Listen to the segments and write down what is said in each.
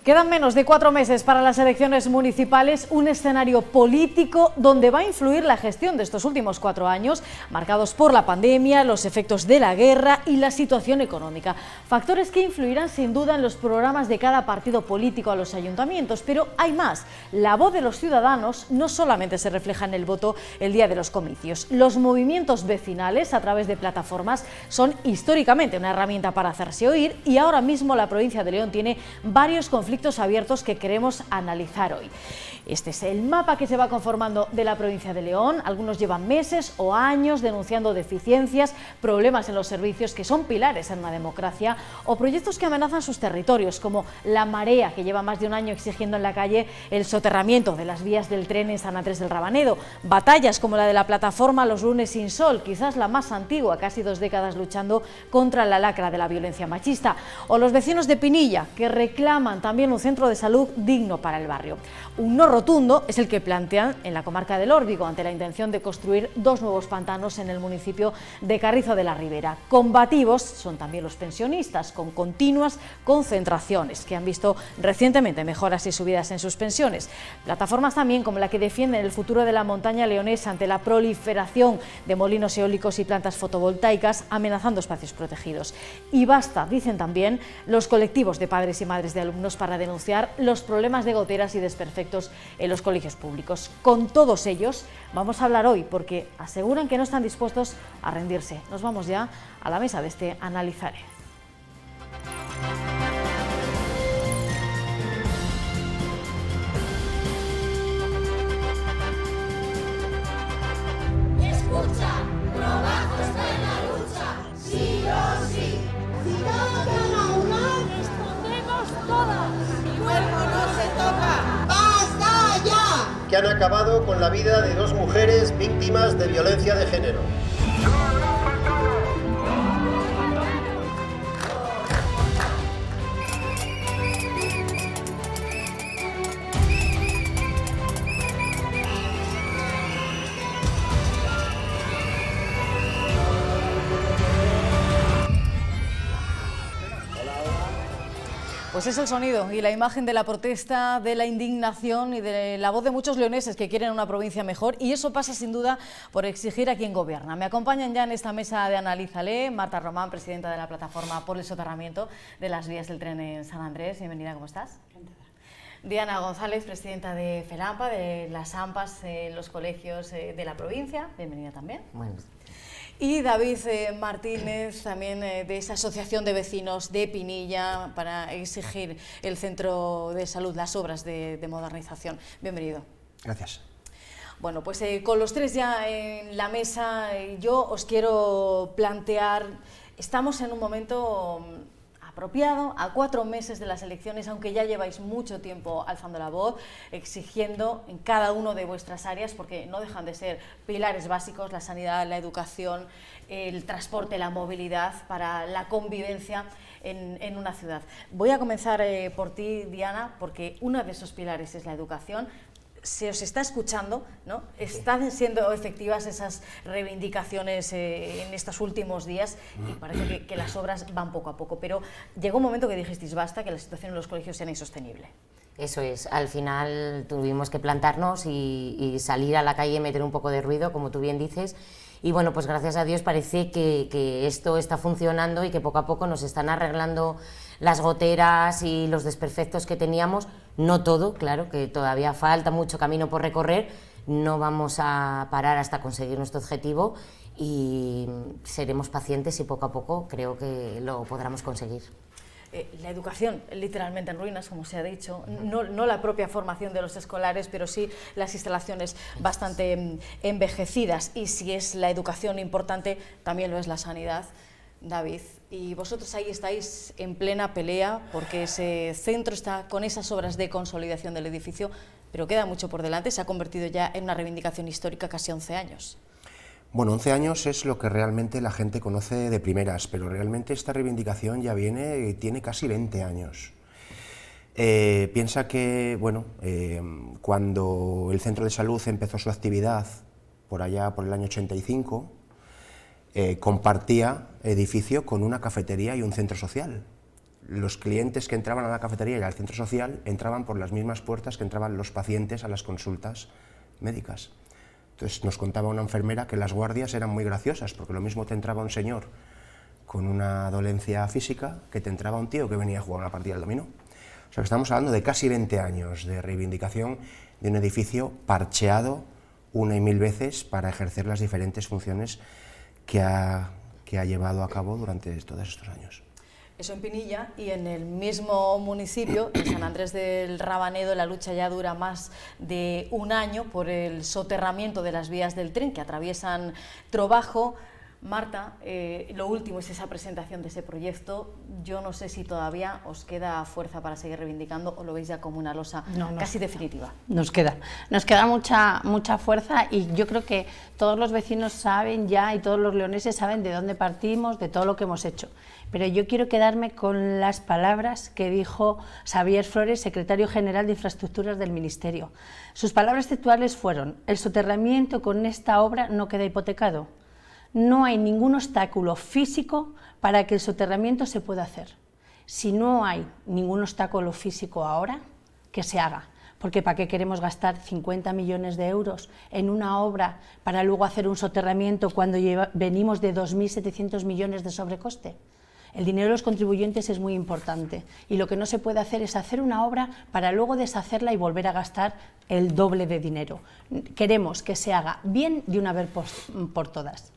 Quedan menos de 4 meses para las elecciones municipales, un escenario político donde va a influir la gestión de estos últimos 4 años, marcados por la pandemia, los efectos de la guerra y la situación económica. Factores que influirán sin duda en los programas de cada partido político a los ayuntamientos, pero hay más. La voz de los ciudadanos no solamente se refleja en el voto el día de los comicios. Los movimientos vecinales a través de plataformas son históricamente una herramienta para hacerse oír y ahora mismo la provincia de León tiene varios conflictos abiertos que queremos analizar hoy. Este es el mapa que se va conformando de la provincia de León. Algunos llevan meses o años denunciando deficiencias, problemas en los servicios que son pilares en una democracia o proyectos que amenazan sus territorios, como La Marea, que lleva más de un año exigiendo en la calle el soterramiento de las vías del tren en San Andrés del Rabanedo. Batallas como la de la plataforma Los Lunes sin Sol, quizás la más antigua, casi 2 décadas luchando contra la lacra de la violencia machista. O los vecinos de Pinilla, que reclaman también un centro de salud digno para el barrio. Un no rotundo es el que plantean en la comarca del Órbigo ante la intención de construir 2 nuevos pantanos en el municipio de Carrizo de la Ribera. Combativos son también los pensionistas, con continuas concentraciones que han visto recientemente mejoras y subidas en sus pensiones. Plataformas también como la que defienden el futuro de la montaña leonesa ante la proliferación de molinos eólicos y plantas fotovoltaicas amenazando espacios protegidos. Y basta, dicen también, los colectivos de padres y madres de alumnos para denunciar los problemas de goteras y desperfectos en los colegios públicos. Con todos ellos vamos a hablar hoy porque aseguran que no están dispuestos a rendirse. Nos vamos ya a la mesa de este Analizaré. Escucha, trabajo está en la lucha, sí o sí. Si todos gana una, respondemos todas. Mi cuerpo no se toca. ¡Basta ya! Que han acabado con la vida de 2 mujeres víctimas de violencia de género. Pues es el sonido y la imagen de la protesta, de la indignación y de la voz de muchos leoneses que quieren una provincia mejor, y eso pasa sin duda por exigir a quien gobierna. Me acompañan ya en esta mesa de Analízale Marta Román, presidenta de la plataforma por el soterramiento de las vías del tren en San Andrés. Bienvenida, ¿cómo estás? Encantada. Diana González, presidenta de FELAMPA, de las AMPAs en los colegios de la provincia. Bienvenida también. Bueno. Y David Martínez, también de esa asociación de vecinos de Pinilla para exigir el centro de salud, las obras de modernización. Bienvenido. Gracias. Bueno, pues con los 3 ya en la mesa, yo os quiero plantear, estamos en un momento apropiado, a 4 meses de las elecciones, aunque ya lleváis mucho tiempo alzando la voz, exigiendo en cada una de vuestras áreas, porque no dejan de ser pilares básicos, la sanidad, la educación, el transporte, la movilidad, para la convivencia en una ciudad. Voy a comenzar por ti, Diana, porque uno de esos pilares es la educación. Se os está escuchando, ¿no? Están siendo efectivas esas reivindicaciones en estos últimos días y parece que las obras van poco a poco, pero llegó un momento que dijisteis basta, que la situación en los colegios sea insostenible. Eso es, al final tuvimos que plantarnos y salir a la calle, meter un poco de ruido, como tú bien dices, y bueno, pues gracias a Dios parece que esto está funcionando y que poco a poco nos están arreglando las goteras y los desperfectos que teníamos. No todo, claro, que todavía falta mucho camino por recorrer, no vamos a parar hasta conseguir nuestro objetivo y seremos pacientes y poco a poco creo que lo podremos conseguir. La educación literalmente en ruinas, como se ha dicho, no la propia formación de los escolares, pero sí las instalaciones bastante envejecidas, y si es la educación importante, también lo es la sanidad. David, y vosotros ahí estáis en plena pelea porque ese centro está con esas obras de consolidación del edificio, pero queda mucho por delante, se ha convertido ya en una reivindicación histórica casi 11 años. Bueno, 11 años es lo que realmente la gente conoce de primeras, pero realmente esta reivindicación ya tiene casi 20 años. Piensa que, bueno, cuando el centro de salud empezó su actividad, por allá por el año 85, compartía edificio con una cafetería y un centro social. los clientes que entraban a la cafetería y al centro social entraban por las mismas puertas que entraban los pacientes a las consultas médicas. Entonces nos contaba una enfermera que las guardias eran muy graciosas, porque lo mismo te entraba un señor con una dolencia física que te entraba un tío que venía a jugar una partida del dominó. O sea que estamos hablando de casi 20 años de reivindicación de un edificio parcheado una y mil veces para ejercer las diferentes funciones que ha llevado a cabo durante todos estos años. Eso en Pinilla, y en el mismo municipio de San Andrés del Rabanedo la lucha ya dura más de un año por el soterramiento de las vías del tren que atraviesan Trobajo. Marta, lo último es esa presentación de ese proyecto. Yo no sé si todavía os queda fuerza para seguir reivindicando o lo veis ya como una losa casi definitiva. Nos queda mucha fuerza, y yo creo que todos los vecinos saben ya, y todos los leoneses saben de dónde partimos, de todo lo que hemos hecho. Pero yo quiero quedarme con las palabras que dijo Xavier Flores, secretario general de Infraestructuras del Ministerio. Sus palabras textuales fueron: el soterramiento con esta obra no queda hipotecado. No hay ningún obstáculo físico para que el soterramiento se pueda hacer. Si no hay ningún obstáculo físico ahora, que se haga. Porque ¿para qué queremos gastar 50 millones de euros en una obra para luego hacer un soterramiento cuando venimos de 2.700 millones de sobrecoste? El dinero de los contribuyentes es muy importante, y lo que no se puede hacer es hacer una obra para luego deshacerla y volver a gastar el doble de dinero. Queremos que se haga bien de una vez por todas.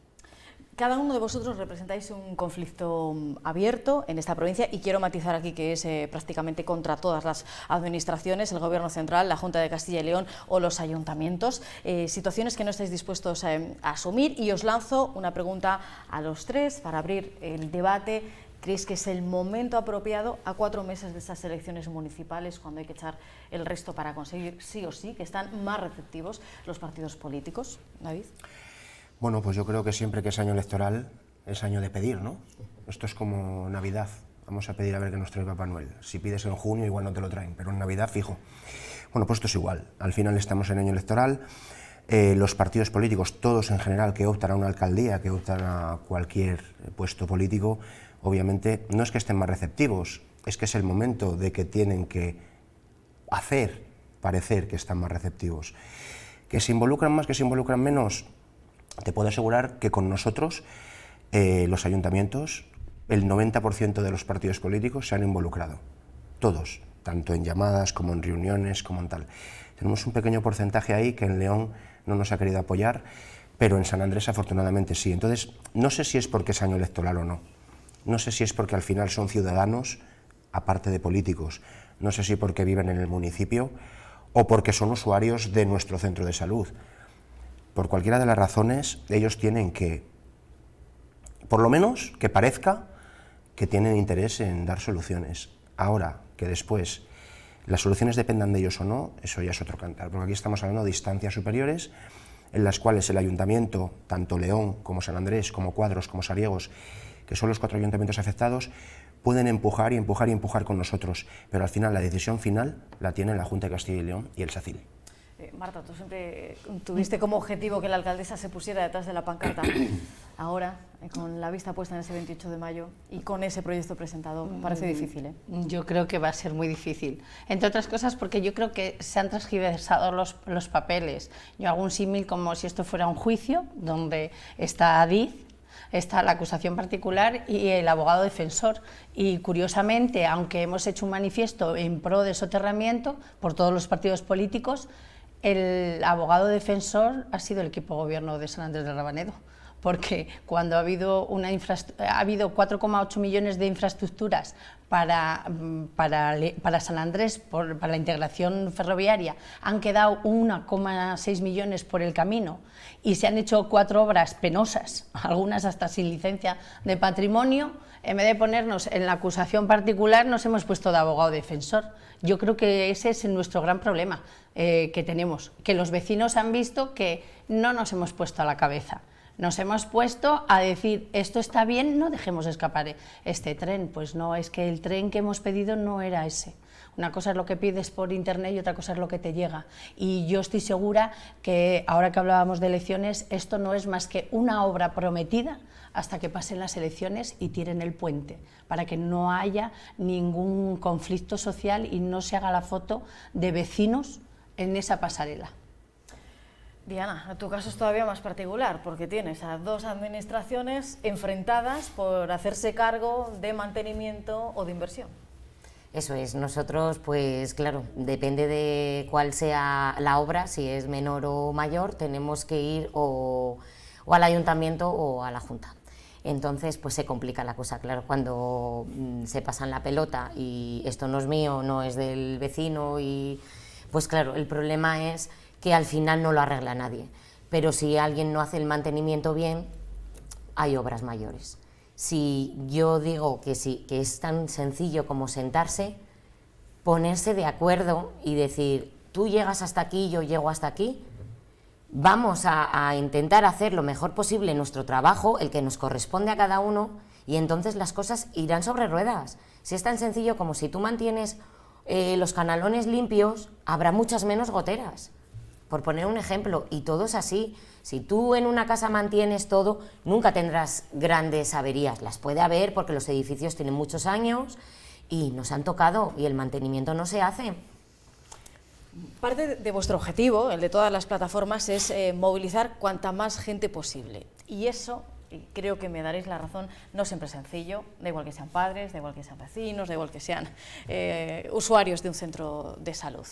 Cada uno de vosotros representáis un conflicto abierto en esta provincia, y quiero matizar aquí que es prácticamente contra todas las administraciones, el Gobierno central, la Junta de Castilla y León o los ayuntamientos, situaciones que no estáis dispuestos a asumir. Y os lanzo una pregunta a los tres para abrir el debate. ¿Creéis que es el momento apropiado, a 4 meses de esas elecciones municipales, cuando hay que echar el resto para conseguir sí o sí que están más receptivos los partidos políticos? David. Bueno, pues yo creo que siempre que es año electoral es año de pedir, ¿no? Esto es como Navidad. Vamos a pedir a ver qué nos trae Papá Noel. Si pides en junio igual no te lo traen, pero en Navidad fijo. Bueno, pues esto es igual. Al final estamos en año electoral. Los partidos políticos, todos en general, que optan a una alcaldía, que optan a cualquier puesto político, obviamente no es que estén más receptivos, es que es el momento de que tienen que hacer parecer que están más receptivos. ¿Que se involucran más, que se involucran menos? Te puedo asegurar que con nosotros, los ayuntamientos, el 90% de los partidos políticos se han involucrado, todos, tanto en llamadas como en reuniones, como en tal. Tenemos un pequeño porcentaje ahí que en León no nos ha querido apoyar, pero en San Andrés afortunadamente sí. Entonces, no sé si es porque es año electoral o no, no sé si es porque al final son ciudadanos, aparte de políticos, no sé si porque viven en el municipio o porque son usuarios de nuestro centro de salud. Por cualquiera de las razones, ellos tienen que, por lo menos, que parezca que tienen interés en dar soluciones. Ahora, que después las soluciones dependan de ellos o no, eso ya es otro cantar, porque aquí estamos hablando de instancias superiores en las cuales el ayuntamiento, tanto León como San Andrés, como Cuadros, como Sariegos, que son los 4 ayuntamientos afectados, pueden empujar y empujar y empujar con nosotros, pero al final la decisión final la tiene la Junta de Castilla y León y el SACIL. Marta, tú siempre tuviste como objetivo que la alcaldesa se pusiera detrás de la pancarta. Ahora, con la vista puesta en ese 28 de mayo y con ese proyecto presentado, parece difícil, ¿eh? Yo creo que va a ser muy difícil. Entre otras cosas porque yo creo que se han transgiversado los papeles. Yo hago un símil como si esto fuera un juicio donde está Adif, está la acusación particular y el abogado defensor, y curiosamente, aunque hemos hecho un manifiesto en pro de soterramiento por todos los partidos políticos, el abogado defensor ha sido el equipo gobierno de San Andrés del Rabanedo, porque cuando ha habido 4,8 millones de infraestructuras para San Andrés, para la integración ferroviaria, han quedado 1,6 millones por el camino y se han hecho 4 obras penosas, algunas hasta sin licencia de patrimonio. En vez de ponernos en la acusación particular, nos hemos puesto de abogado defensor. Yo creo que ese es nuestro gran problema que tenemos, que los vecinos han visto que no nos hemos puesto a la cabeza. Nos hemos puesto a decir, esto está bien, no dejemos escapar este tren. Pues no, es que el tren que hemos pedido no era ese. Una cosa es lo que pides por internet y otra cosa es lo que te llega. Y yo estoy segura que, ahora que hablábamos de elecciones, esto no es más que una obra prometida hasta que pasen las elecciones y tiren el puente, para que no haya ningún conflicto social y no se haga la foto de vecinos en esa pasarela. Diana, tu caso es todavía más particular, porque tienes a dos administraciones enfrentadas por hacerse cargo de mantenimiento o de inversión. Eso es, nosotros, pues claro, depende de cuál sea la obra, si es menor o mayor, tenemos que ir o al ayuntamiento o a la Junta. Entonces, pues se complica la cosa, claro, cuando se pasan la pelota y esto no es mío, no es del vecino, y pues claro, el problema es que al final no lo arregla nadie, pero si alguien no hace el mantenimiento bien, hay obras mayores. Si yo digo que sí, que es tan sencillo como sentarse, ponerse de acuerdo y decir, tú llegas hasta aquí, yo llego hasta aquí, vamos a intentar hacer lo mejor posible nuestro trabajo, el que nos corresponde a cada uno, y entonces las cosas irán sobre ruedas. Si es tan sencillo como si tú mantienes los canalones limpios, habrá muchas menos goteras. Por poner un ejemplo, y todo es así. Si tú en una casa mantienes todo, nunca tendrás grandes averías. Las puede haber porque los edificios tienen muchos años y nos han tocado y el mantenimiento no se hace. Parte de vuestro objetivo, el de todas las plataformas, es movilizar cuanta más gente posible. Y eso, y creo que me daréis la razón, no siempre es sencillo, da igual que sean padres, da igual que sean vecinos, da igual que sean usuarios de un centro de salud.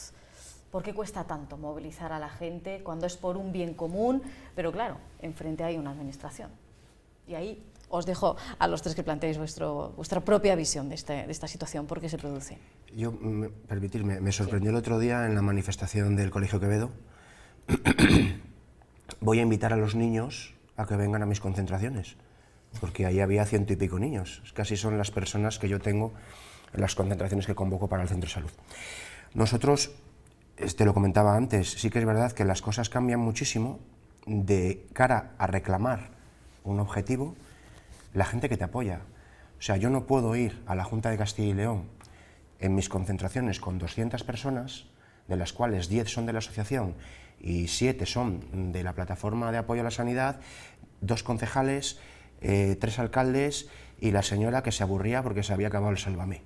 ¿Por qué cuesta tanto movilizar a la gente cuando es por un bien común? Pero claro, enfrente hay una administración. Y ahí os dejo a los tres que planteéis vuestra propia visión de esta situación. ¿Por qué se produce? Yo, permitirme, me sorprendió el otro día en la manifestación del Colegio Quevedo. Voy a invitar a los niños a que vengan a mis concentraciones, porque ahí había 100 y pico niños. Casi son las personas que yo tengo en las concentraciones que convoco para el centro de salud. Nosotros, te lo comentaba antes, sí que es verdad que las cosas cambian muchísimo de cara a reclamar un objetivo, la gente que te apoya. O sea, yo no puedo ir a la Junta de Castilla y León en mis concentraciones con 200 personas, de las cuales 10 son de la asociación y 7 son de la plataforma de apoyo a la sanidad, 2 concejales, 3 alcaldes y la señora que se aburría porque se había acabado el Sálvame.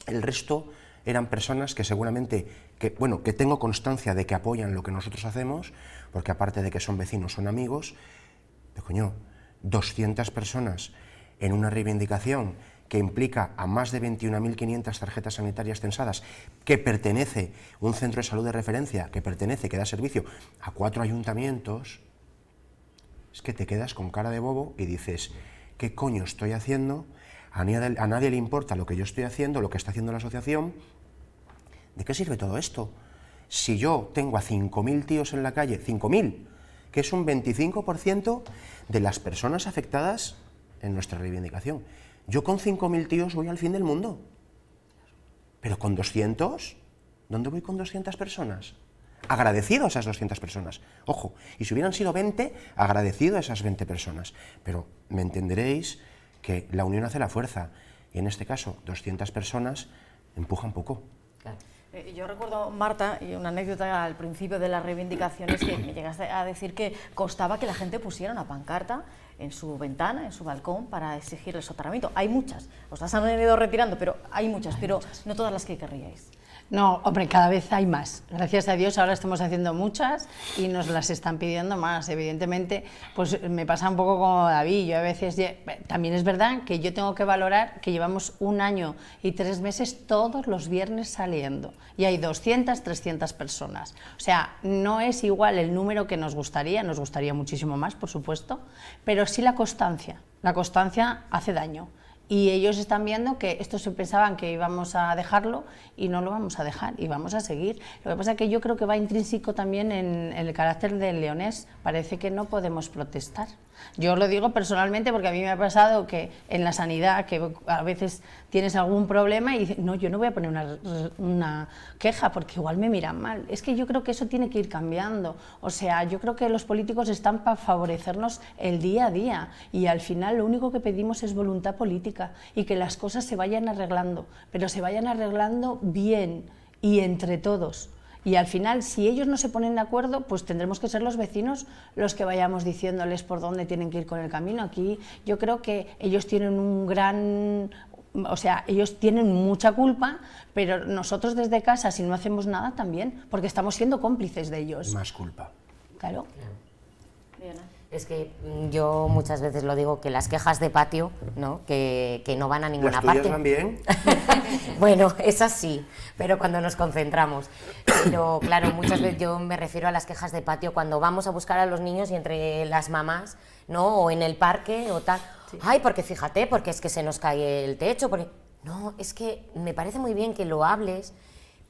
El resto eran personas que seguramente, que tengo constancia de que apoyan lo que nosotros hacemos, porque aparte de que son vecinos, son amigos, pero coño, 200 personas en una reivindicación que implica a más de 21.500 tarjetas sanitarias censadas, que pertenece un centro de salud de referencia, que da servicio a 4 ayuntamientos, es que te quedas con cara de bobo y dices, ¿qué coño estoy haciendo? A nadie le importa lo que yo estoy haciendo, lo que está haciendo la asociación. ¿De qué sirve todo esto? Si yo tengo a 5.000 tíos en la calle, 5.000, que es un 25% de las personas afectadas en nuestra reivindicación. Yo con 5.000 tíos voy al fin del mundo. Pero con 200, ¿dónde voy con 200 personas? Agradecido a esas 200 personas. Ojo, y si hubieran sido 20, agradecido a esas 20 personas. Pero me entenderéis que la unión hace la fuerza. Y en este caso, 200 personas empujan poco. Claro. Yo recuerdo, Marta, y una anécdota al principio de las reivindicaciones, que me llegaste a decir que costaba que la gente pusiera una pancarta en su ventana, en su balcón, para exigir el soterramiento. Hay muchas, os las han ido retirando, pero hay muchas, pero no todas las que querríais. No, hombre, cada vez hay más. Gracias a Dios ahora estamos haciendo muchas y nos las están pidiendo más. Evidentemente, pues me pasa un poco como David. Yo a veces, también es verdad que yo tengo que valorar que llevamos 1 año y 3 meses todos los viernes saliendo y hay 200, 300 personas. O sea, no es igual el número que nos gustaría muchísimo más, por supuesto, pero sí la constancia. La constancia hace daño. Y ellos están viendo que estos se pensaban que íbamos a dejarlo y no lo vamos a dejar y vamos a seguir. Lo que pasa es que yo creo que va intrínseco también en el carácter del leonés. parece que no podemos protestar. Yo lo digo personalmente porque a mí me ha pasado que en la sanidad, que a veces tienes algún problema y dices, no, yo no voy a poner una queja porque igual me miran mal. Es que yo creo que eso tiene que ir cambiando. O sea, yo creo que los políticos están para favorecernos el día a día y al final lo único que pedimos es voluntad política y que las cosas se vayan arreglando, pero se vayan arreglando bien y entre todos. Y al final, si ellos no se ponen de acuerdo, pues tendremos que ser los vecinos los que vayamos diciéndoles por dónde tienen que ir con el camino. Aquí yo creo que ellos tienen un gran... O sea, ellos tienen mucha culpa, pero nosotros desde casa, si no hacemos nada, también, porque estamos siendo cómplices de ellos. Más culpa. Claro. Diana. Es que yo muchas veces lo digo, que las quejas de patio, ¿no? Que no van a ninguna ¿Las tuyas parte. van bien? Bueno, esas sí, pero cuando nos concentramos. Pero claro, muchas veces yo me refiero a las quejas de patio cuando vamos a buscar a los niños y entre las mamás, ¿no? O en el parque o tal. Sí. Ay, porque fíjate, porque es que se nos cae el techo. Porque... No, es que me parece muy bien que lo hables,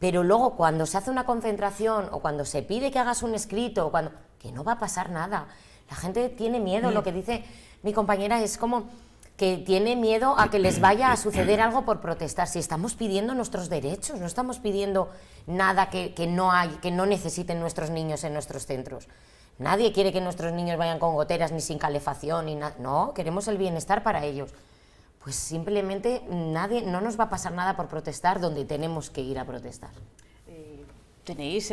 pero luego cuando se hace una concentración o cuando se pide que hagas un escrito, o cuando... que no va a pasar nada. La gente tiene miedo, lo que dice mi compañera es como que tiene miedo a que les vaya a suceder algo por protestar. Si estamos pidiendo nuestros derechos, no estamos pidiendo nada que no necesiten nuestros niños en nuestros centros. Nadie quiere que nuestros niños vayan con goteras ni sin calefacción, ni nada. No, queremos el bienestar para ellos. Pues simplemente no nos va a pasar nada por protestar donde tenemos que ir a protestar. Tenéis,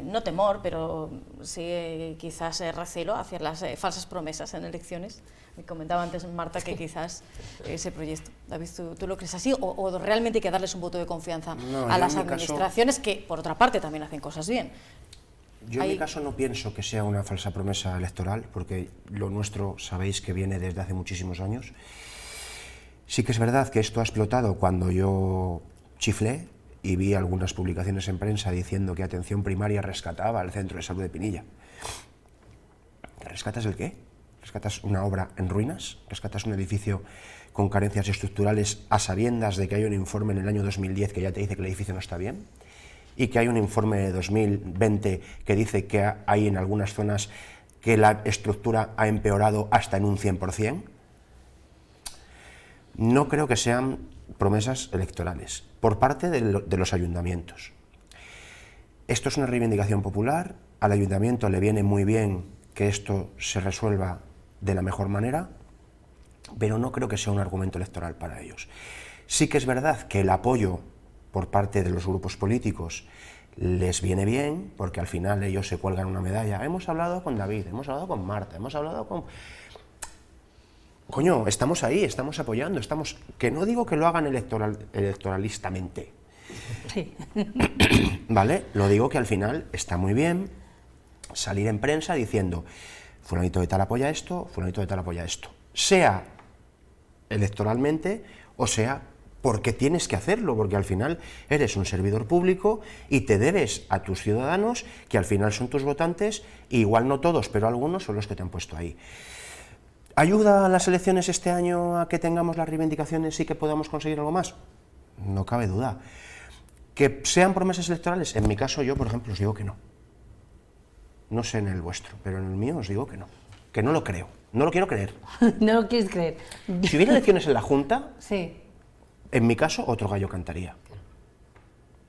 no temor, pero sí quizás recelo hacia las falsas promesas en elecciones. Me comentaba antes Marta que quizás ese proyecto, David, ¿tú lo crees así o realmente hay que darles un voto de confianza a las administraciones que, por otra parte, también hacen cosas bien? Yo en mi caso no pienso que sea una falsa promesa electoral, porque lo nuestro sabéis que viene desde hace muchísimos años. Sí que es verdad que esto ha explotado cuando yo chiflé y vi algunas publicaciones en prensa diciendo que Atención Primaria rescataba el Centro de Salud de Pinilla. ¿Rescatas el qué? ¿Rescatas una obra en ruinas? ¿Rescatas un edificio con carencias estructurales a sabiendas de que hay un informe en el año 2010 que ya te dice que el edificio no está bien? ¿Y que hay un informe de 2020 que dice que hay en algunas zonas que la estructura ha empeorado hasta en un 100%? No creo que sean promesas electorales por parte de los ayuntamientos. Esto es una reivindicación popular, al ayuntamiento le viene muy bien que esto se resuelva de la mejor manera, pero no creo que sea un argumento electoral para ellos. Sí que es verdad que el apoyo por parte de los grupos políticos les viene bien, porque al final ellos se cuelgan una medalla. Hemos hablado con David, hemos hablado con Marta, hemos hablado con... Coño, estamos ahí, estamos apoyando, estamos... Que no digo que lo hagan electoralistamente, Sí. ¿vale? Lo digo que al final está muy bien salir en prensa diciendo fulanito de tal apoya esto, fulanito de tal apoya esto. Sea electoralmente o sea porque tienes que hacerlo, porque al final eres un servidor público y te debes a tus ciudadanos, que al final son tus votantes, y igual no todos, pero algunos son los que te han puesto ahí. ¿Ayuda a las elecciones este año a que tengamos las reivindicaciones y que podamos conseguir algo más? No cabe duda. ¿Que sean promesas electorales? En mi caso, yo, por ejemplo, os digo que no. No sé en el vuestro, pero en el mío os digo que no lo creo, no lo quiero creer. No lo quieres creer. Si hubiera elecciones en la Junta, Sí. en mi caso, otro gallo cantaría.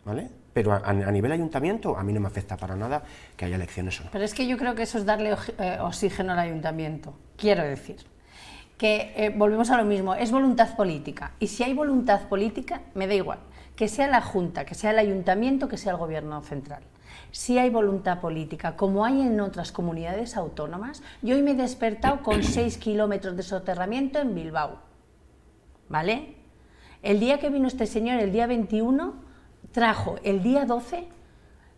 ¿Vale? Pero a nivel ayuntamiento, a mí no me afecta para nada que haya elecciones o no. Pero es que yo creo que eso es darle oxígeno al ayuntamiento. Quiero decir que volvemos a lo mismo, es voluntad política. Y si hay voluntad política, me da igual, que sea la Junta, que sea el ayuntamiento, que sea el gobierno central. Si hay voluntad política, como hay en otras comunidades autónomas, yo hoy me he despertado con 6 kilómetros de soterramiento en Bilbao. ¿Vale? El día que vino este señor, el día 21, trajo el día 12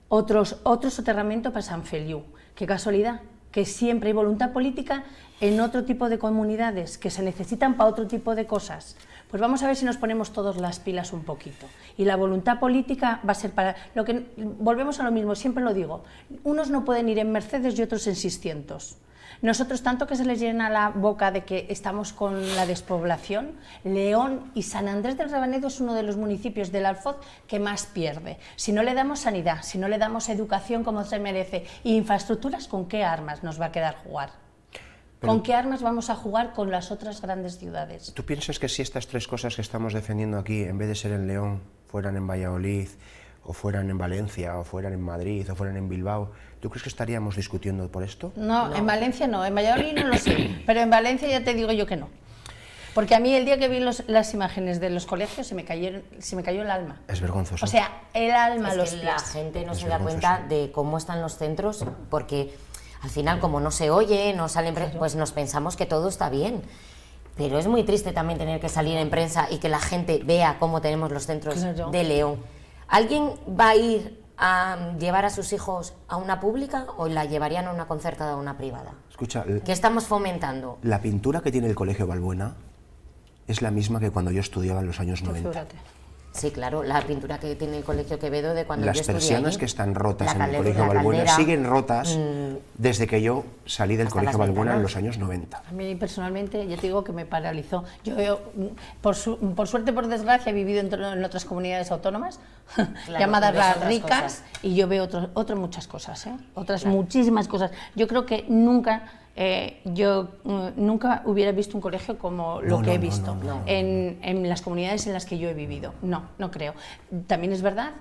otro soterramiento para San Feliu. Qué casualidad, que siempre hay voluntad política en otro tipo de comunidades que se necesitan para otro tipo de cosas. Pues vamos a ver si nos ponemos todos las pilas un poquito. Y la voluntad política va a ser para... Volvemos a lo mismo, siempre lo digo. Unos no pueden ir en Mercedes y otros en 600. Nosotros, tanto que se les llena la boca de que estamos con la despoblación, León y San Andrés del Rabanedo es uno de los municipios del Alfoz que más pierde. Si no le damos sanidad, si no le damos educación como se merece e infraestructuras, ¿con qué armas nos va a quedar jugar? ¿Con qué armas vamos a jugar con las otras grandes ciudades? ¿Tú piensas que si estas tres cosas que estamos defendiendo aquí, en vez de ser en León, fueran en Valladolid, o fueran en Valencia, o fueran en Madrid, o fueran en Bilbao, ¿tú crees que estaríamos discutiendo por esto? No, en Valencia no, en Valladolid no lo sé, pero en Valencia ya te digo yo que no. Porque a mí el día que vi las imágenes de los colegios se me cayó el alma. Es vergonzoso. O sea, el alma, Es los que pies. la gente no Es se da vergonzoso. cuenta de cómo están los centros, porque al final, como no se oye, no salen, pues nos pensamos que todo está bien. Pero es muy triste también tener que salir en prensa y que la gente vea cómo tenemos los centros Claro. de León. ¿Alguien va a ir a llevar a sus hijos a una pública o la llevarían a una concertada o a una privada? Escucha, ¿Qué estamos fomentando? la pintura que tiene el Colegio Balbuena es la misma que cuando yo estudiaba en los años 90. Figúrate. Sí, claro, la pintura que tiene el Colegio Quevedo de cuando yo Las estudié persianas allí. que están rotas La en el caldera- Colegio la Balbuena caldera, siguen rotas desde que yo salí del hasta Colegio las Balbuena en ventanas. los años 90. A mí personalmente, ya te digo que me paralizó. Yo por suerte, por desgracia, he vivido en otras comunidades autónomas, llamadas ves las otras ricas, cosas. y yo veo otras muchas cosas, otras muchísimas cosas. Yo creo que nunca hubiera visto un colegio como lo que he visto en las comunidades en las que yo he vivido. No creo. También es verdad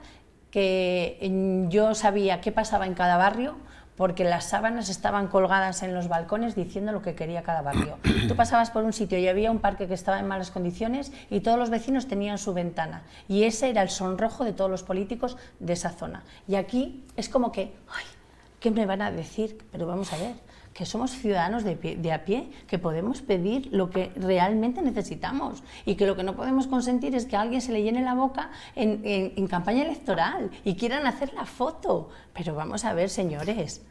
que yo sabía qué pasaba en cada barrio, porque las sábanas estaban colgadas en los balcones diciendo lo que quería cada barrio. Tú pasabas por un sitio y había un parque que estaba en malas condiciones y todos los vecinos tenían su ventana, y ese era el sonrojo de todos los políticos de esa zona. Y aquí es como que, ay, ¿qué me van a decir? Pero vamos a ver, que somos ciudadanos de a pie, que podemos pedir lo que realmente necesitamos, y que lo que no podemos consentir es que a alguien se le llene la boca en campaña electoral y quieran hacer la foto. Pero vamos a ver, señores,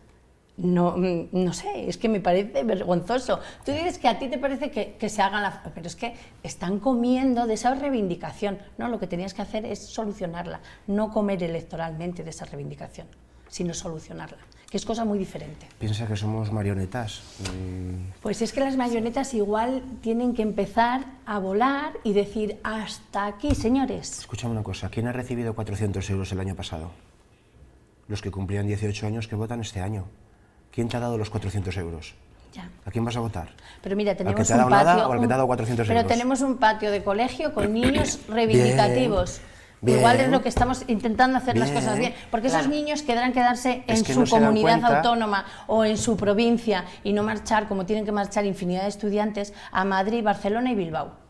no sé, es que me parece vergonzoso. Tú dices que a ti te parece que se hagan la foto, pero es que están comiendo de esa reivindicación. No, lo que tenías que hacer es solucionarla, no comer electoralmente de esa reivindicación, sino solucionarla, que es cosa muy diferente. Piensa que somos marionetas. Pues es que las marionetas igual tienen que empezar a volar y decir hasta aquí, señores. Escúchame una cosa, ¿quién ha recibido 400 euros el año pasado? Los que cumplían 18 años que votan este año. ¿Quién te ha dado los 400 euros? Ya. ¿A quién vas a votar? Pero mira, tenemos ¿Al que te ha un dado patio, nada o al que te ha dado 400 pero euros? tenemos un patio de colegio con niños reivindicativos. Bien, Igual es lo que estamos intentando hacer las bien, cosas bien, porque esos niños querrán quedarse Es en que su no se dan comunidad cuenta. autónoma o en su provincia y no marchar como tienen que marchar infinidad de estudiantes a Madrid, Barcelona y Bilbao.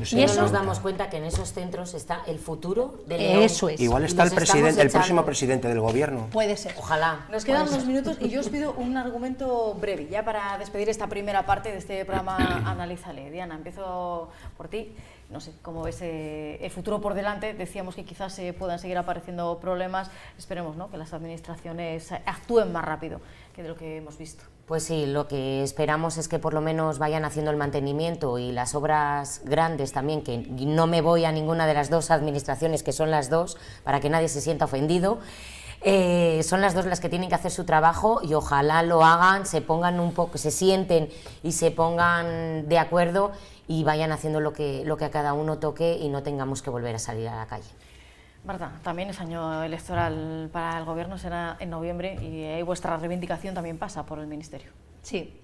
Sí, Y Y eso nos damos cuenta que en esos centros está el futuro de León. Eso es. Igual Y está los el estamos próximo echando. presidente del gobierno. Puede ser. Ojalá. Nos quedan unos minutos y yo os pido un argumento breve, ya para despedir esta primera parte de este programa Analízale. Diana, empiezo por ti. No sé, cómo ves el futuro por delante. Decíamos que quizás puedan seguir apareciendo problemas. Esperemos, ¿no?, que las administraciones actúen más rápido que de lo que hemos visto. Pues sí, lo que esperamos es que por lo menos vayan haciendo el mantenimiento y las obras grandes también, que no me voy a ninguna de las dos administraciones, que son las dos, para que nadie se sienta ofendido. Son las dos las que tienen que hacer su trabajo y ojalá lo hagan, se pongan un poco, se sienten y se pongan de acuerdo y vayan haciendo lo que a cada uno toque y no tengamos que volver a salir a la calle. Marta, también es año electoral para el Gobierno, será en noviembre y vuestra reivindicación también pasa por el Ministerio. Sí,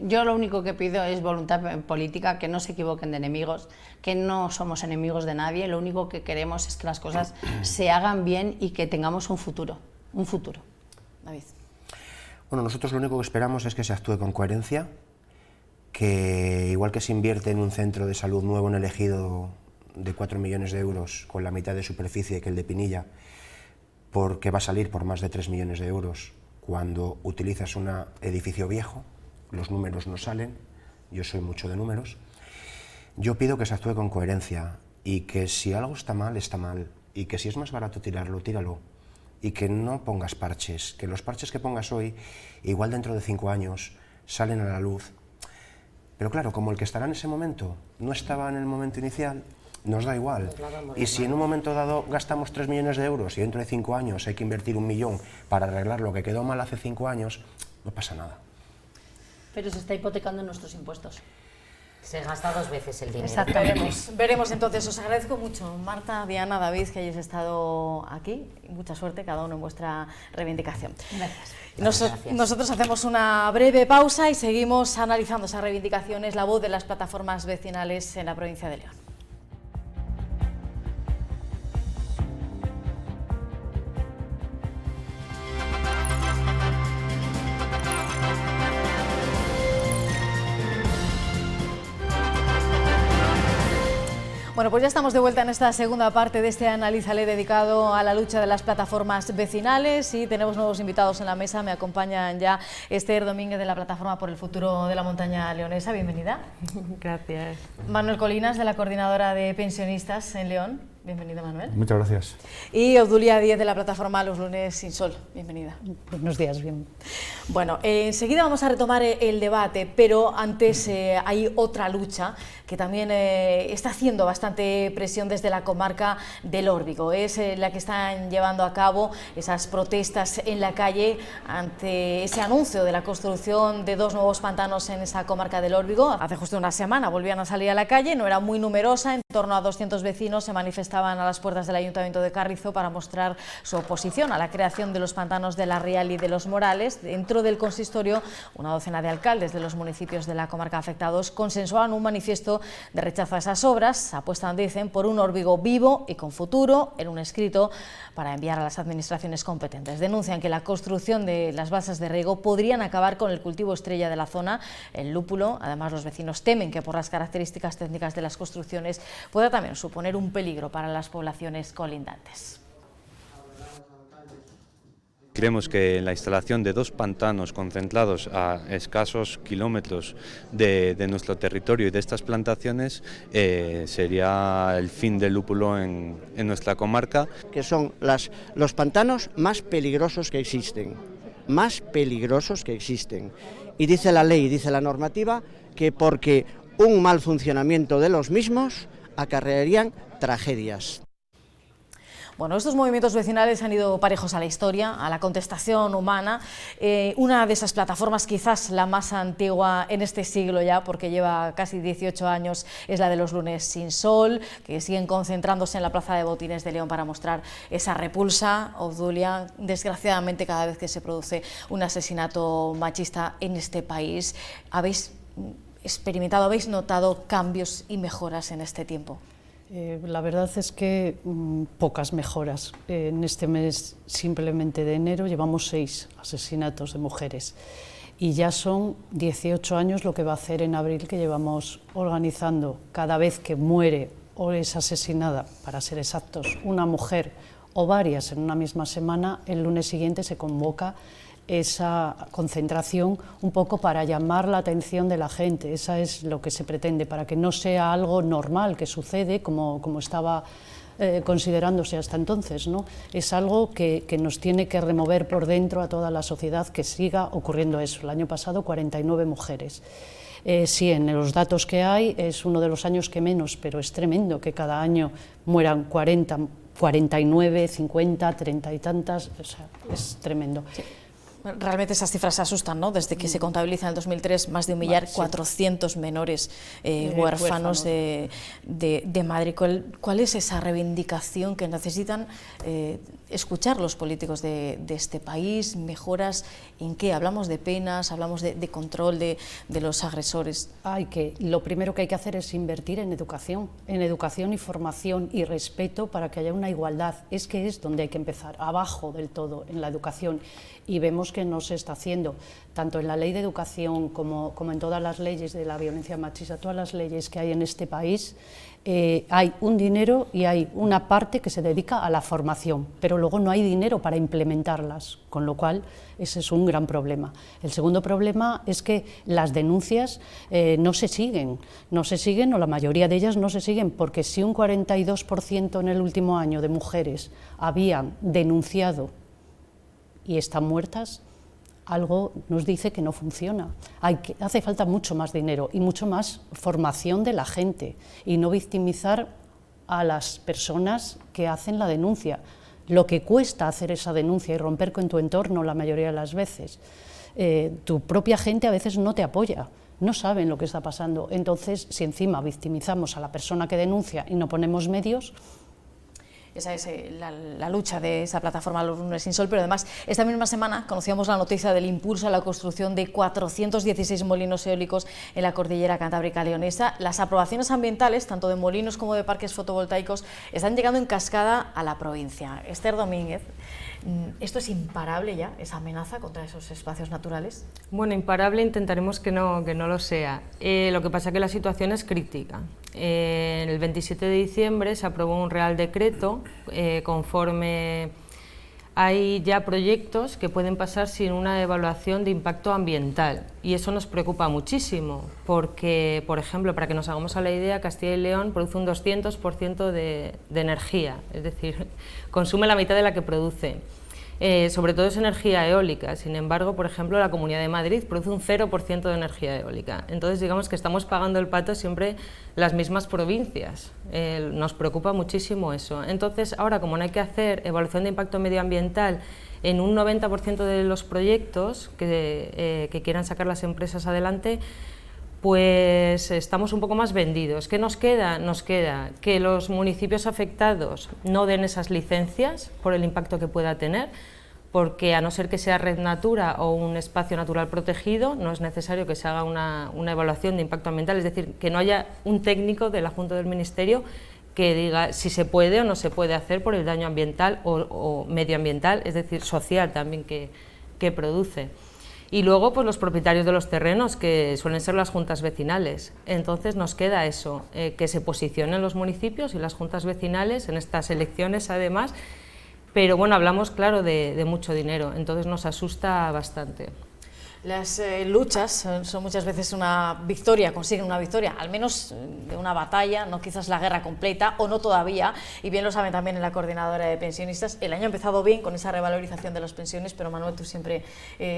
yo lo único que pido es voluntad política, que no se equivoquen de enemigos, que no somos enemigos de nadie, lo único que queremos es que las cosas se hagan bien y que tengamos un futuro. David. Bueno, nosotros lo único que esperamos es que se actúe con coherencia, que igual que se invierte en un centro de salud nuevo en el Ejido de 4 millones de euros con la mitad de superficie que el de Pinilla, porque va a salir por más de 3 millones de euros cuando utilizas un edificio viejo, los números no salen, yo soy mucho de números. Yo pido que se actúe con coherencia y que si algo está mal, y que si es más barato tirarlo, tíralo, y que no pongas parches, que los parches que pongas hoy, igual dentro de 5 años, salen a la luz. Pero claro, como el que estará en ese momento no estaba en el momento inicial, nos da igual. Y si en un momento dado gastamos 3 millones de euros y dentro de 5 años hay que invertir 1 millón para arreglar lo que quedó mal hace 5 años, no pasa nada. pero se está hipotecando en nuestros impuestos. Se gasta 2 veces el dinero. Exactamente. Veremos entonces. Os agradezco mucho, Marta, Diana, David, que hayáis estado aquí. Mucha suerte cada uno en vuestra reivindicación. Gracias. Nosotros hacemos una breve pausa y seguimos analizando esas reivindicaciones, la voz de las plataformas vecinales en la provincia de León. Bueno, pues ya estamos de vuelta en esta segunda parte de este Analízale dedicado a la lucha de las plataformas vecinales y tenemos nuevos invitados en la mesa. Me acompañan ya Esther Domínguez de la Plataforma por el Futuro de la Montaña Leonesa. Bienvenida. Gracias. Manuel Colinas de la Coordinadora de Pensionistas en León. Bienvenido, Manuel. Muchas gracias. Y Obdulia Díez de la Plataforma Los Lunes Sin Sol. Bienvenida. Buenos días, bien. Bueno, enseguida vamos a retomar el debate, pero antes hay otra lucha que también está haciendo bastante presión desde la comarca del Órbigo. Es la que están llevando a cabo esas protestas en la calle ante ese anuncio de la construcción de 2 nuevos pantanos en esa comarca del Órbigo. Hace justo una semana volvían a salir a la calle, no era muy numerosa, en torno a 200 vecinos se manifestaban a las puertas del Ayuntamiento de Carrizo para mostrar su oposición a la creación de los pantanos de La Rial y de Los Morales. Dentro del consistorio, una docena de alcaldes de los municipios de la comarca afectados consensuaban un manifiesto de rechazo a esas obras. Apuestan, dicen, por un Órbigo vivo y con futuro, en un escrito para enviar a las administraciones competentes. Denuncian que la construcción de las balsas de riego podrían acabar con el cultivo estrella de la zona, el lúpulo. Además, los vecinos temen que por las características técnicas de las construcciones pueda también suponer un peligro para las poblaciones colindantes. Creemos que la instalación de 2 pantanos concentrados a escasos kilómetros de nuestro territorio y de estas plantaciones sería el fin del lúpulo en nuestra comarca. Que son los pantanos más peligrosos que existen, Y dice la ley, dice la normativa, que porque un mal funcionamiento de los mismos acarrearían tragedias. Bueno, estos movimientos vecinales han ido parejos a la historia, a la contestación humana. Una de esas plataformas, quizás la más antigua en este siglo ya, porque lleva casi 18 años, es la de Los Lunes Sin Sol, que siguen concentrándose en la Plaza de Botines de León para mostrar esa repulsa. Obdulia, desgraciadamente cada vez que se produce un asesinato machista en este país, ¿habéis experimentado, habéis notado cambios y mejoras en este tiempo? La verdad es que pocas mejoras. En este mes simplemente de enero llevamos 6 asesinatos de mujeres y ya son 18 años lo que va a hacer en abril que llevamos organizando. Cada vez que muere o es asesinada, para ser exactos, una mujer o varias en una misma semana, el lunes siguiente se convoca esa concentración un poco para llamar la atención de la gente. Esa es lo que se pretende, para que no sea algo normal que sucede como estaba considerándose hasta entonces, ¿no? Es algo que nos tiene que remover por dentro a toda la sociedad, que siga ocurriendo eso. El año pasado 49 mujeres. Sí, en los datos que hay es uno de los años que menos, pero es tremendo que cada año mueran 40, 49, 50, 30 y tantas, o sea, es tremendo. Sí. Realmente esas cifras asustan, ¿no? Desde que se contabiliza en el 2003 más de 1.400.000 menores huérfanos de Madrid. ¿Cuál es esa reivindicación que necesitan escuchar los políticos de este país? ¿Mejoras en qué? ¿Hablamos de penas? ¿Hablamos de control de los agresores? Lo primero que hay que hacer es invertir en educación y formación y respeto para que haya una igualdad. Es donde hay que empezar, abajo del todo, en la educación. Y vemos que no se está haciendo, tanto en la ley de educación como en todas las leyes de la violencia machista, todas las leyes que hay en este país, hay un dinero y hay una parte que se dedica a la formación, pero luego no hay dinero para implementarlas, con lo cual ese es un gran problema. El segundo problema es que las denuncias no se siguen, o la mayoría de ellas no se siguen, porque si un 42% en el último año de mujeres habían denunciado y están muertas, algo nos dice que no funciona. Hace falta mucho más dinero y mucho más formación de la gente y no victimizar a las personas que hacen la denuncia. Lo que cuesta hacer esa denuncia y romper con tu entorno la mayoría de las veces. tu propia gente a veces no te apoya, no saben lo que está pasando. Entonces, si encima victimizamos a la persona que denuncia y no ponemos medios... Esa es la lucha de esa plataforma Los Lunes sin Sol, pero además esta misma semana conocíamos la noticia del impulso a la construcción de 416 molinos eólicos en la cordillera cantábrica leonesa. Las aprobaciones ambientales, tanto de molinos como de parques fotovoltaicos, están llegando en cascada a la provincia. Esther Domínguez, ¿esto es imparable ya, esa amenaza contra esos espacios naturales? Bueno, imparable intentaremos que no lo sea. Lo que pasa es que la situación es crítica. El 27 de diciembre se aprobó un Real Decreto conforme hay ya proyectos que pueden pasar sin una evaluación de impacto ambiental, y eso nos preocupa muchísimo porque, por ejemplo, para que nos hagamos a la idea, Castilla y León produce un 200% de energía, es decir, consume la mitad de la que produce. Sobre todo es energía eólica. Sin embargo, por ejemplo, la Comunidad de Madrid produce un 0% de energía eólica. Entonces, digamos que estamos pagando el pato siempre las mismas provincias. Nos preocupa muchísimo eso. Entonces, ahora, como no hay que hacer evaluación de impacto medioambiental en un 90% de los proyectos que quieran sacar las empresas adelante, pues estamos un poco más vendidos. ¿Qué nos queda? Nos queda que los municipios afectados no den esas licencias por el impacto que pueda tener, porque a no ser que sea red natura o un espacio natural protegido, no es necesario que se haga una evaluación de impacto ambiental, es decir, que no haya un técnico de la Junta del Ministerio que diga si se puede o no se puede hacer por el daño ambiental o medioambiental, es decir, social también que produce. Y luego, pues los propietarios de los terrenos, que suelen ser las juntas vecinales. Entonces nos queda eso, que se posicionen los municipios y las juntas vecinales en estas elecciones, además, pero bueno, hablamos, claro, de mucho dinero, entonces nos asusta bastante. Las luchas son muchas veces una victoria, consiguen una victoria, al menos de una batalla, no quizás la guerra completa, o no todavía, y bien lo saben también en la coordinadora de pensionistas. El año ha empezado bien con esa revalorización de las pensiones, pero Manuel, tú siempre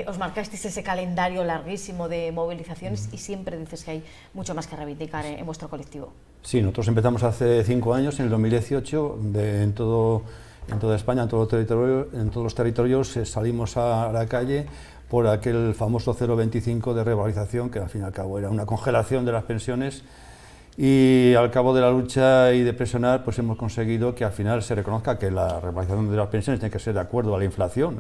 os marcasteis ese calendario larguísimo de movilizaciones y siempre dices que hay mucho más que reivindicar en vuestro colectivo. Sí, nosotros empezamos hace 5 años, en el 2018, en toda España, en todos los territorios salimos a la calle por aquel famoso 0,25 de revalorización, que al fin y al cabo era una congelación de las pensiones, y al cabo de la lucha y de presionar, pues hemos conseguido que al final se reconozca que la revalorización de las pensiones tiene que ser de acuerdo a la inflación,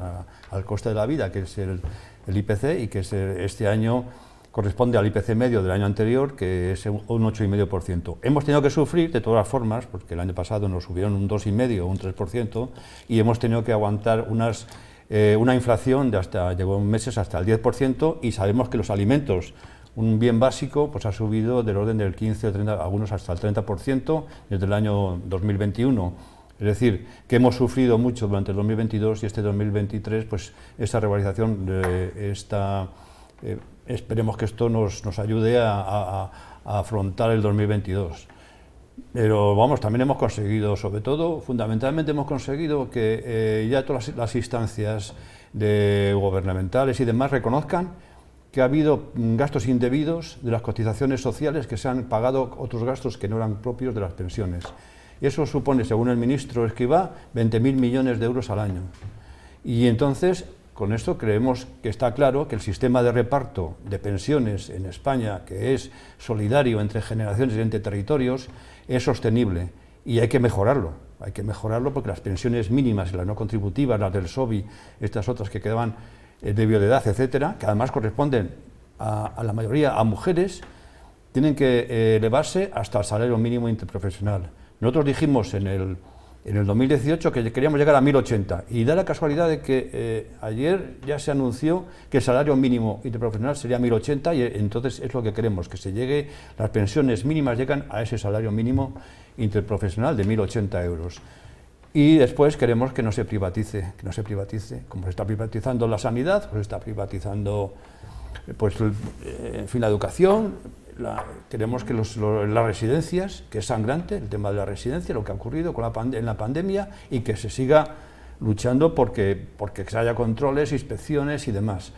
al coste de la vida, que es el IPC, y que este año corresponde al IPC medio del año anterior, que es un 8,5%. Hemos tenido que sufrir de todas formas, porque el año pasado nos subieron un 2,5% o un 3%, y hemos tenido que aguantar una inflación de llegó meses hasta el 10%, y sabemos que los alimentos, un bien básico, pues ha subido del orden del 15 o 30, algunos hasta el 30% desde el año 2021. Es decir, que hemos sufrido mucho durante el 2022 y este 2023, pues esta revalorización esperemos que esto nos ayude a afrontar el 2022. Pero vamos, también hemos conseguido, sobre todo, fundamentalmente hemos conseguido que ya todas las instancias gubernamentales y demás reconozcan que ha habido gastos indebidos de las cotizaciones sociales, que se han pagado otros gastos que no eran propios de las pensiones. Y eso supone, según el ministro Escrivá, 20.000 millones de euros al año. Y entonces, con esto creemos que está claro que el sistema de reparto de pensiones en España, que es solidario entre generaciones y entre territorios, es sostenible y hay que mejorarlo. Hay que mejorarlo porque las pensiones mínimas y las no contributivas, las del SOBI, estas otras que quedaban de edad, etcétera, que además corresponden a la mayoría a mujeres, tienen que elevarse hasta el salario mínimo interprofesional. Nosotros dijimos en el 2018 que queríamos llegar a 1.080 y da la casualidad de que ayer ya se anunció que el salario mínimo interprofesional sería 1.080 y entonces es lo que queremos, que se llegue, las pensiones mínimas llegan a ese salario mínimo interprofesional de 1.080 euros. Y después queremos que no se privatice, como se está privatizando la sanidad, pues se está privatizando pues, en fin, la educación. Queremos que las residencias, que es sangrante el tema de la residencia, lo que ha ocurrido en la pandemia, y que se siga luchando porque se haya controles, inspecciones y demás.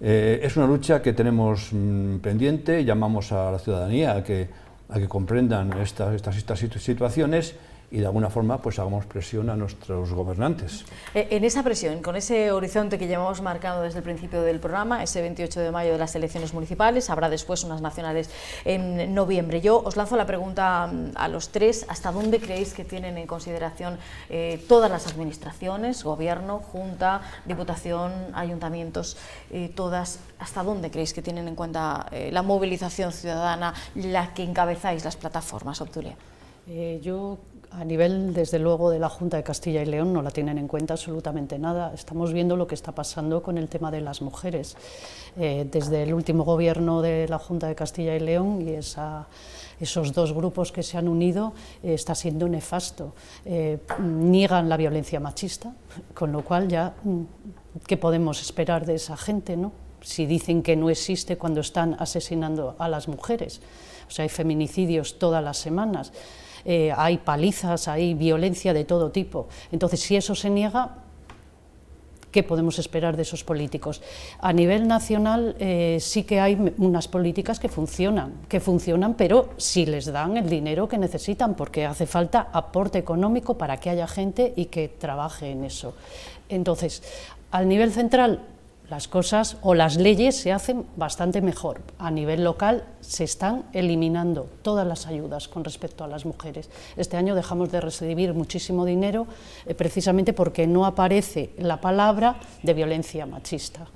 Es una lucha que tenemos pendiente, llamamos a la ciudadanía a que comprendan estas situaciones y de alguna forma pues hagamos presión a nuestros gobernantes. En esa presión, con ese horizonte que llevamos marcado desde el principio del programa, ese 28 de mayo de las elecciones municipales, habrá después unas nacionales en noviembre. Yo os lanzo la pregunta a los tres: ¿hasta dónde creéis que tienen en consideración todas las administraciones, gobierno, junta, diputación, ayuntamientos, todas, hasta dónde creéis que tienen en cuenta la movilización ciudadana, la que encabezáis las plataformas, Obdulia? Yo, a nivel, desde luego, de la Junta de Castilla y León, no la tienen en cuenta absolutamente nada. Estamos viendo lo que está pasando con el tema de las mujeres. Desde el último gobierno de la Junta de Castilla y León y esos dos grupos que se han unido, está siendo nefasto. Niegan la violencia machista, con lo cual ya, ¿qué podemos esperar de esa gente, no? Si dicen que no existe cuando están asesinando a las mujeres. O sea, hay feminicidios todas las semanas. Hay palizas, hay violencia de todo tipo. Entonces, si eso se niega, ¿qué podemos esperar de esos políticos? A nivel nacional sí que hay unas políticas que funcionan, pero si les dan el dinero que necesitan, porque hace falta aporte económico para que haya gente y que trabaje en eso. Entonces, al nivel central, las cosas o las leyes se hacen bastante mejor. A nivel local se están eliminando todas las ayudas con respecto a las mujeres. Este año dejamos de recibir muchísimo dinero precisamente porque no aparece la palabra de violencia machista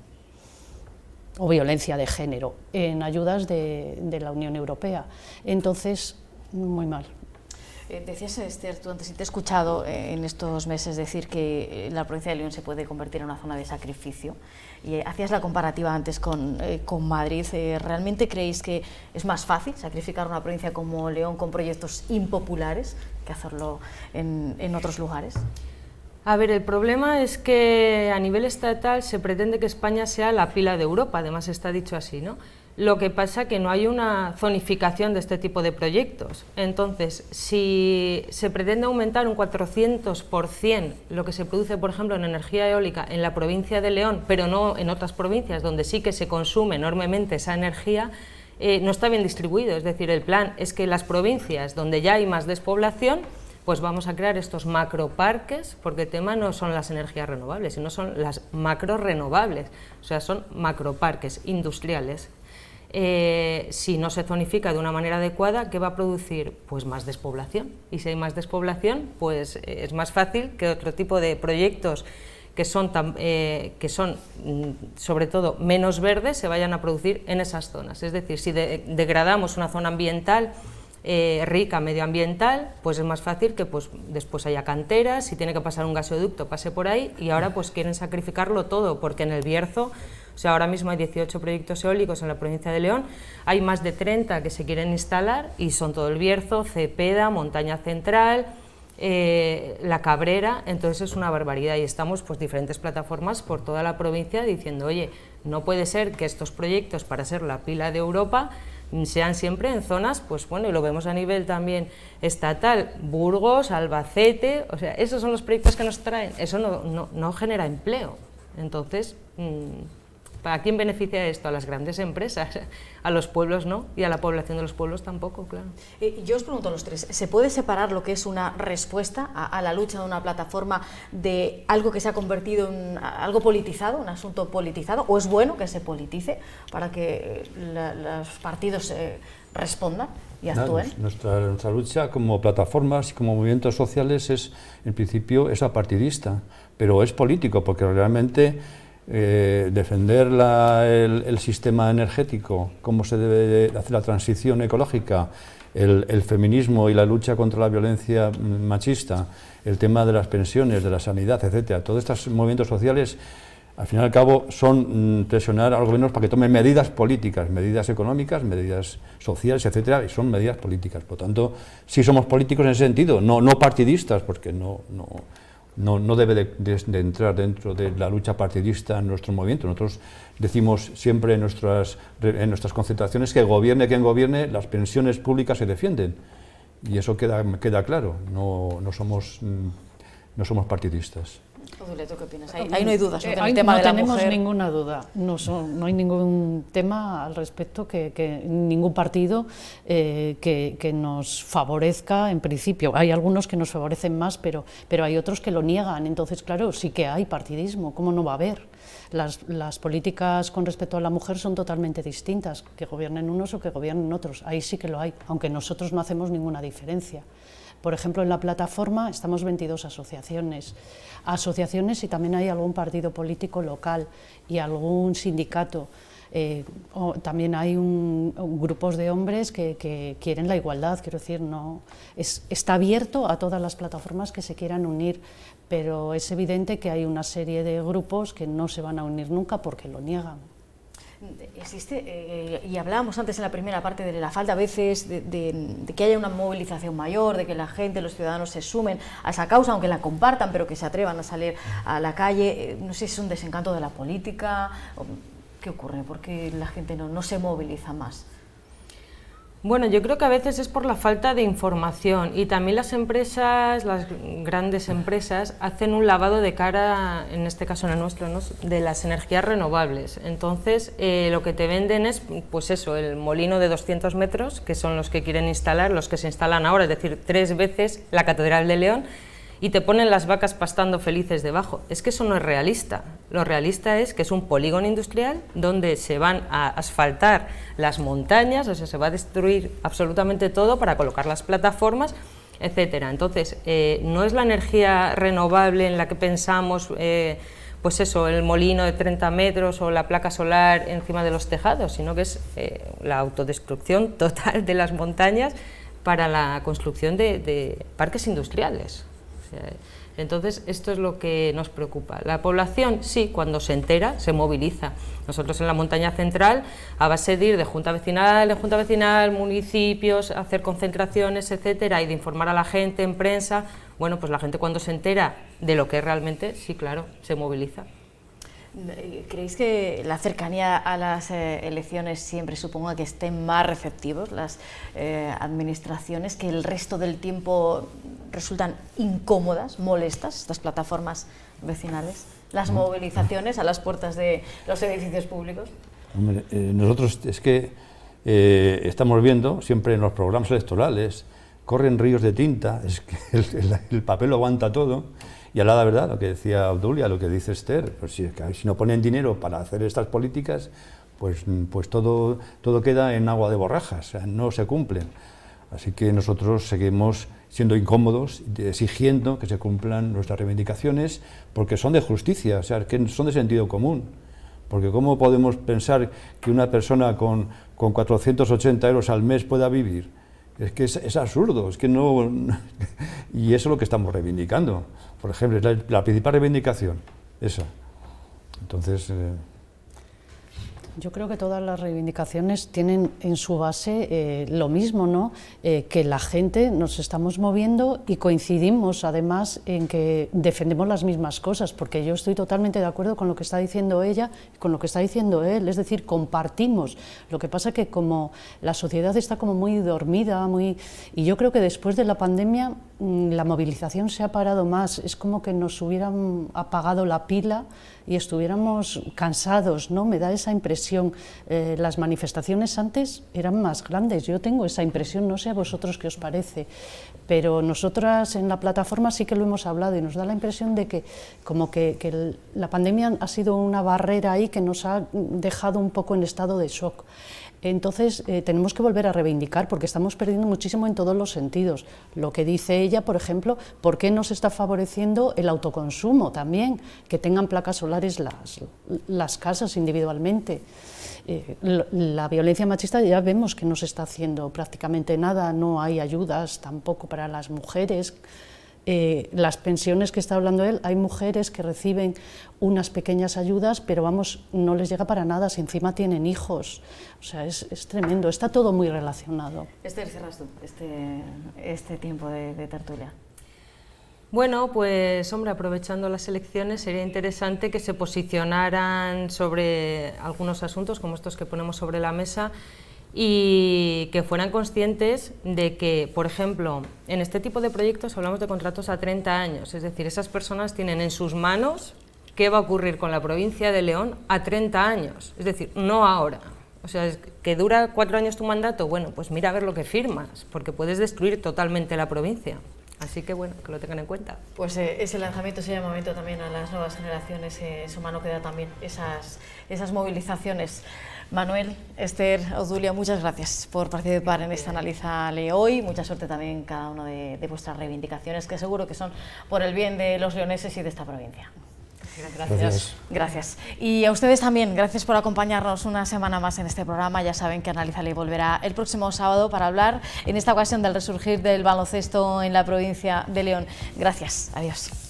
o violencia de género en ayudas de la Unión Europea. Entonces, muy mal. Decías, Esther, tú antes, y te he escuchado en estos meses decir que la provincia de León se puede convertir en una zona de sacrificio, y hacías la comparativa antes con Madrid. ¿Realmente creéis que es más fácil sacrificar una provincia como León con proyectos impopulares que hacerlo en otros lugares? A ver, el problema es que a nivel estatal se pretende que España sea la pila de Europa, además está dicho así, ¿no? Lo que pasa es que no hay una zonificación de este tipo de proyectos. Entonces, si se pretende aumentar un 400% lo que se produce, por ejemplo, en energía eólica en la provincia de León, pero no en otras provincias donde sí que se consume enormemente esa energía, no está bien distribuido. Es decir, el plan es que las provincias donde ya hay más despoblación, pues vamos a crear estos macroparques, porque el tema no son las energías renovables, sino son las macro renovables, o sea, son macroparques industriales. Si no se zonifica de una manera adecuada, ¿qué va a producir? Pues más despoblación, y si hay más despoblación, pues es más fácil que otro tipo de proyectos que son sobre todo menos verdes se vayan a producir en esas zonas. Es decir, si degradamos una zona ambiental rica medioambiental, pues es más fácil que pues, después haya canteras, si tiene que pasar un gasoducto pase por ahí, y ahora pues quieren sacrificarlo todo, porque en el Bierzo, o sea, ahora mismo hay 18 proyectos eólicos en la provincia de León, hay más de 30 que se quieren instalar y son todo el Bierzo, Cepeda, Montaña Central, La Cabrera. Entonces es una barbaridad, y estamos pues diferentes plataformas por toda la provincia diciendo, oye, no puede ser que estos proyectos para ser la pila de Europa sean siempre en zonas, pues bueno, y lo vemos a nivel también estatal, Burgos, Albacete, o sea, esos son los proyectos que nos traen, eso no genera empleo. Entonces, ¿a quién beneficia esto? A las grandes empresas, a los pueblos no, y a la población de los pueblos tampoco, claro. Yo os pregunto a los tres, ¿se puede separar lo que es una respuesta a la lucha de una plataforma de algo que se ha convertido en algo politizado, un asunto politizado, o es bueno que se politice para que los partidos respondan y actúen? Nuestra lucha como plataformas y como movimientos sociales es, en principio, es apartidista, pero es político, porque realmente defender el sistema energético, cómo se debe hacer la transición ecológica, el feminismo y la lucha contra la violencia machista, el tema de las pensiones, de la sanidad, etcétera. Todos estos movimientos sociales, al fin y al cabo, son presionar a los gobiernos para que tomen medidas políticas, medidas económicas, medidas sociales, etcétera, y son medidas políticas. Por lo tanto, sí somos políticos en ese sentido, no partidistas, porque no debe de entrar dentro de la lucha partidista en nuestro movimiento. Nosotros decimos siempre en nuestras concentraciones que gobierne quien gobierne, las pensiones públicas se defienden, y eso queda claro, no somos partidistas. Oduleto, ¿qué opinas? Ahí no hay dudas, ¿no? El tema no de la tenemos mujer... ninguna duda, no hay ningún tema al respecto que ningún partido que nos favorezca en principio. Hay algunos que nos favorecen más, pero hay otros que lo niegan, entonces claro, sí que hay partidismo, ¿cómo no va a haber? Las políticas con respecto a la mujer son totalmente distintas, que gobiernen unos o que gobiernen otros, ahí sí que lo hay, aunque nosotros no hacemos ninguna diferencia. Por ejemplo, en la plataforma estamos 22 asociaciones y también hay algún partido político local y algún sindicato. También hay grupos de hombres que quieren la igualdad, quiero decir, está abierto a todas las plataformas que se quieran unir, pero es evidente que hay una serie de grupos que no se van a unir nunca porque lo niegan. Existe, y hablábamos antes en la primera parte de la falta a veces de que haya una movilización mayor, de que la gente, los ciudadanos se sumen a esa causa, aunque la compartan, pero que se atrevan a salir a la calle. No sé si es un desencanto de la política, ¿qué ocurre? ¿Por qué la gente no se moviliza más? Bueno, yo creo que a veces es por la falta de información y también las empresas, las grandes empresas, hacen un lavado de cara, en este caso en el nuestro, ¿no?, de las energías renovables. Entonces, lo que te venden es, pues eso, el molino de 200 metros, que son los que quieren instalar, los que se instalan ahora, es decir, 3 veces la Catedral de León, y te ponen las vacas pastando felices debajo. Es que eso no es realista. Lo realista es que es un polígono industrial donde se van a asfaltar las montañas, o sea, se va a destruir absolutamente todo para colocar las plataformas, etcétera. Entonces, no es la energía renovable en la que pensamos, pues eso, el molino de 30 metros o la placa solar encima de los tejados, sino que es la autodestrucción total de las montañas para la construcción de parques industriales. Entonces, esto es lo que nos preocupa. La población, sí, cuando se entera, se moviliza. Nosotros en la montaña central, a base de ir de junta vecinal, municipios, hacer concentraciones, etcétera, y de informar a la gente en prensa, bueno, pues la gente cuando se entera de lo que es realmente, sí, claro, se moviliza. ¿Creéis que la cercanía a las elecciones siempre suponga que estén más receptivos las administraciones, que el resto del tiempo resultan incómodas, molestas, estas plataformas vecinales, las movilizaciones a las puertas de los edificios públicos? Hombre, nosotros es que estamos viendo siempre en los programas electorales, corren ríos de tinta, es que el papel lo aguanta todo. Y a la verdad, lo que decía Obdulia, lo que dice Esther, pues si no ponen dinero para hacer estas políticas, pues todo queda en agua de borrajas, o sea, no se cumplen. Así que nosotros seguimos siendo incómodos, exigiendo que se cumplan nuestras reivindicaciones, porque son de justicia, o sea, que son de sentido común. Porque ¿cómo podemos pensar que una persona con 480 euros al mes pueda vivir? Es que es absurdo, es que no... Y eso es lo que estamos reivindicando. Por ejemplo, es la principal reivindicación, esa. Entonces... Yo creo que todas las reivindicaciones tienen en su base lo mismo, ¿no? Que la gente nos estamos moviendo y coincidimos además en que defendemos las mismas cosas, porque yo estoy totalmente de acuerdo con lo que está diciendo ella y con lo que está diciendo él, es decir, compartimos. Lo que pasa que como la sociedad está como muy dormida, y yo creo que después de la pandemia la movilización se ha parado más, es como que nos hubieran apagado la pila y estuviéramos cansados, ¿no? Me da esa impresión. Las manifestaciones antes eran más grandes, yo tengo esa impresión, no sé a vosotros qué os parece, pero nosotras en la plataforma sí que lo hemos hablado y nos da la impresión de que como que la pandemia ha sido una barrera ahí que nos ha dejado un poco en estado de shock. Entonces tenemos que volver a reivindicar porque estamos perdiendo muchísimo en todos los sentidos. Lo que dice ella, por ejemplo, ¿por qué no se está favoreciendo el autoconsumo también? Que tengan placas solares las casas individualmente. La violencia machista ya vemos que no se está haciendo prácticamente nada, no hay ayudas tampoco para las mujeres. Las pensiones que está hablando él, hay mujeres que reciben unas pequeñas ayudas, pero vamos, no les llega para nada si encima tienen hijos. O sea, es tremendo, está todo muy relacionado. Esther, cerras tú este tiempo de tertulia. Bueno, pues hombre, aprovechando las elecciones sería interesante que se posicionaran sobre algunos asuntos como estos que ponemos sobre la mesa y que fueran conscientes de que, por ejemplo, en este tipo de proyectos hablamos de contratos a 30 años, es decir, esas personas tienen en sus manos qué va a ocurrir con la provincia de León a 30 años, es decir, no ahora. O sea, es que dura 4 años tu mandato, bueno, pues mira a ver lo que firmas, porque puedes destruir totalmente la provincia. Así que bueno, que lo tengan en cuenta. Pues ese lanzamiento, ese llamamiento también a las nuevas generaciones, en su mano queda también esas movilizaciones. Manuel, Esther, Obdulia, muchas gracias por participar en esta Analízale hoy. Mucha suerte también en cada una de vuestras reivindicaciones, que seguro que son por el bien de los leoneses y de esta provincia. Gracias. Y a ustedes también, gracias por acompañarnos una semana más en este programa. Ya saben que Analízale volverá el próximo sábado para hablar, en esta ocasión, del resurgir del baloncesto en la provincia de León. Gracias, adiós.